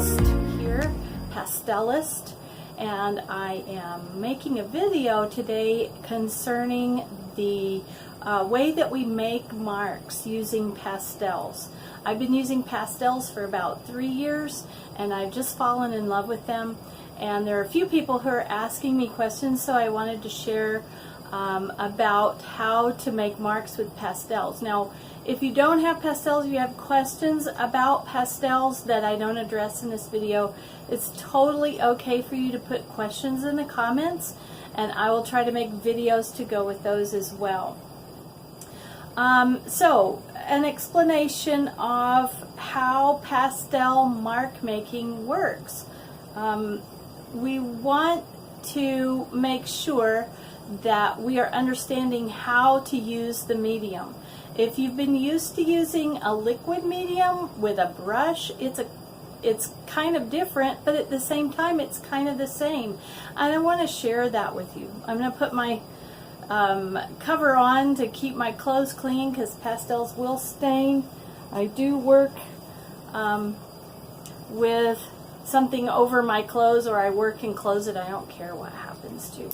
artist here, Pastelist, and I am making a video today concerning the way that we make marks using pastels. I've been using pastels for about 3 years and I've just fallen in love with them, and there are a few people who are asking me questions, so I wanted to share about how to make marks with pastels. Now, if you don't have pastels, you have questions about pastels that I don't address in this video, it's totally okay for you to put questions in the comments, and I will try to make videos to go with those as well. So, an explanation of how pastel mark making works. We want to make sure that we are understanding how to use the medium. If you've been used to using a liquid medium with a brush, it's kind of different, but at the same time it's kind of the same. And I want to share that with you. I'm going to put my cover on to keep my clothes clean because pastels will stain. I do work with something over my clothes, or I work and close it. I don't care what happens to.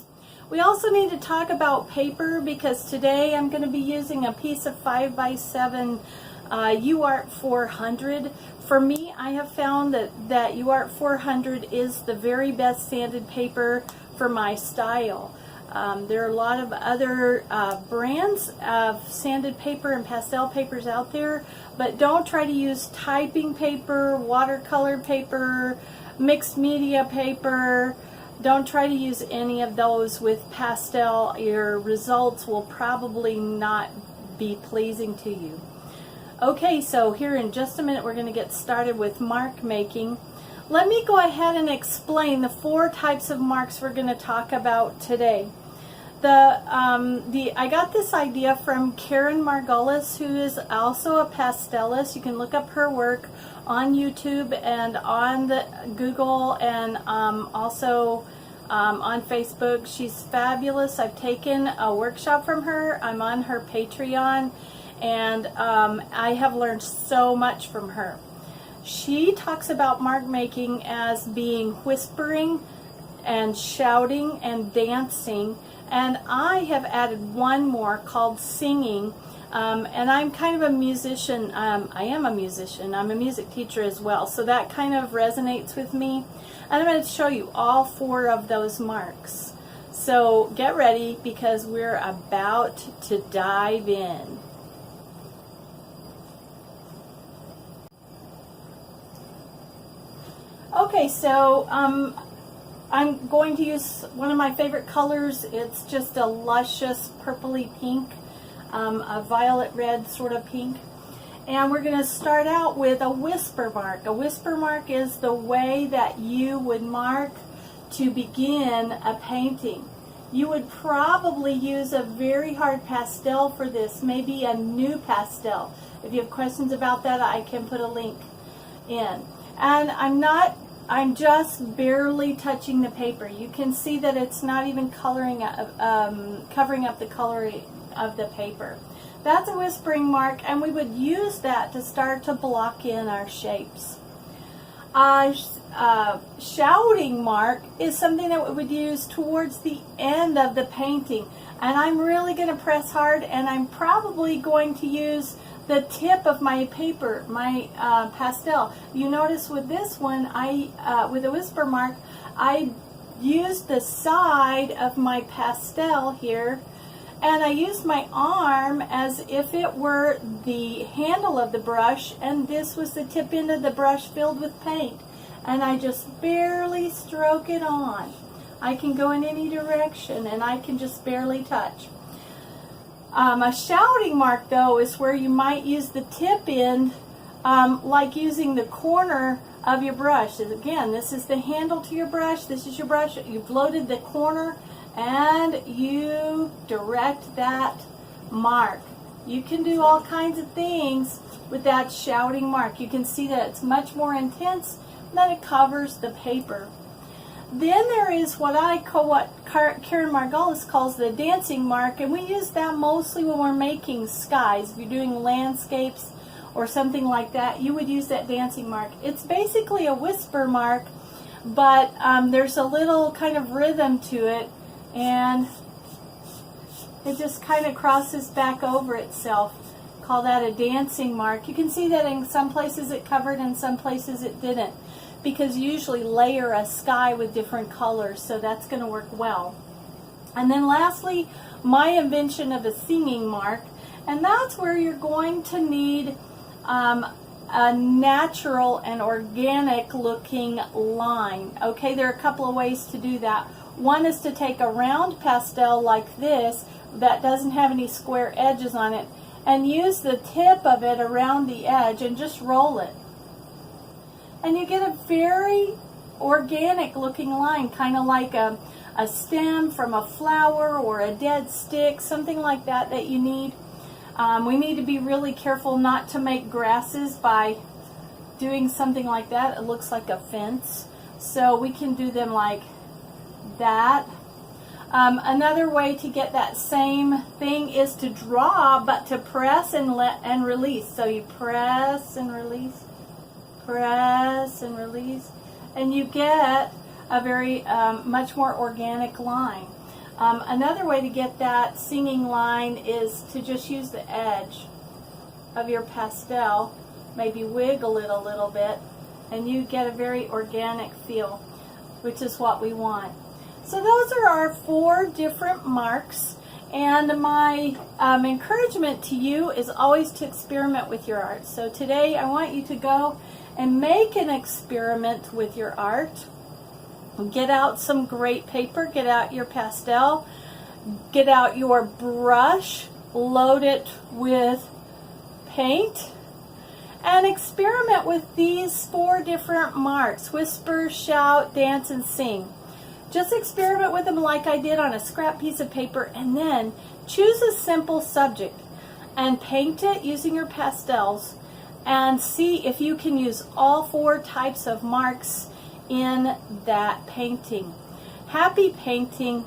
We also need to talk about paper, because today I'm going to be using a piece of 5x7 UArt 400. For me, I have found that UArt 400 is the very best sanded paper for my style. There are a lot of other brands of sanded paper and pastel papers out there, but don't try to use typing paper, watercolor paper, mixed media paper. Don't try to use any of those with pastel. Your results will probably not be pleasing to you. Okay, so here in just a minute we're going to get started with mark making. Let me go ahead and explain the 4 types of marks we're going to talk about today. I got this idea from Karen Margolis, who is also a pastelist. You can look up her work on YouTube and on the Google, and also on Facebook. She's fabulous. I've taken a workshop from her. I'm on her Patreon, and I have learned so much from her. She talks about mark making as being whispering and shouting and dancing, and I have added one more called singing. And I'm kind of a musician. I am a musician. I'm a music teacher as well, so that kind of resonates with me. And I'm going to show you all 4 of those marks. So get ready, because we're about to dive in. Okay, so I'm going to use one of my favorite colors. It's just a luscious purpley pink. A violet red sort of pink, and we're going to start out with a whisper mark. A whisper mark is the way that you would mark to begin a painting. You would probably use a very hard pastel for this, maybe a new pastel. If you have questions about that, I can put a link in. And I'm just barely touching the paper. You can see that it's not even covering up the coloring of the paper. That's a whispering mark, and we would use that to start to block in our shapes. Shouting mark is something that we would use towards the end of the painting, and I'm really going to press hard, and I'm probably going to use the tip of my paper, my pastel. You notice with this one, with a whisper mark, I used the side of my pastel here, and I used my arm as if it were the handle of the brush, and this was the tip end of the brush filled with paint. And I just barely stroke it on. I can go in any direction, and I can just barely touch. A shouting mark, though, is where you might use the tip end, like using the corner of your brush. Again, this is the handle to your brush. This is your brush. You've loaded the corner, and you direct that mark. You can do all kinds of things with that shouting mark. You can see that it's much more intense, that it covers the paper. Then there is what Karen Margolis calls the dancing mark, and we use that mostly when we're making skies. If you're doing landscapes or something like that, you would use that dancing mark. It's basically a whisper mark, but there's a little kind of rhythm to it, and it just kind of crosses back over itself. Call that a dancing mark. You can see that in some places it covered and some places it didn't, because you usually layer a sky with different colors, so that's going to work well. And then lastly, my invention of a singing mark, and that's where you're going to need a natural and organic looking line. Okay, there are a couple of ways to do that. One is to take a round pastel like this that doesn't have any square edges on it, and use the tip of it around the edge and just roll it. And you get a very organic looking line, kind of like a stem from a flower or a dead stick, something like that that you need. We need to be really careful not to make grasses by doing something like that. It looks like a fence. So we can do them like that. Another way to get that same thing is to draw, but to press and release. So you press and release, press and release, and you get a very much more organic line. Another way to get that singing line is to just use the edge of your pastel, maybe wiggle it a little bit, and you get a very organic feel, which is what we want. So those are our 4 different marks, and my encouragement to you is always to experiment with your art. So today I want you to go and make an experiment with your art. Get out some great paper, get out your pastel, get out your brush, load it with paint, and experiment with these 4 different marks: whisper, shout, dance, and sing. Just experiment with them like I did on a scrap piece of paper, and then choose a simple subject and paint it using your pastels, and see if you can use all 4 types of marks in that painting. Happy painting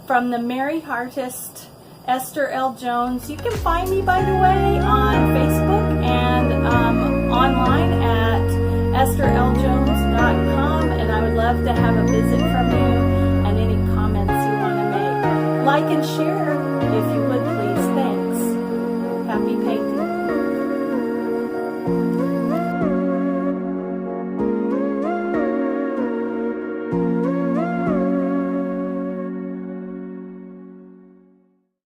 from the Merry Artist, Esther L. Jones. You can find me, by the way, on Facebook and online at EstherLJones.com, and I would love to have a visit from you and any comments you want to make. Like and share if you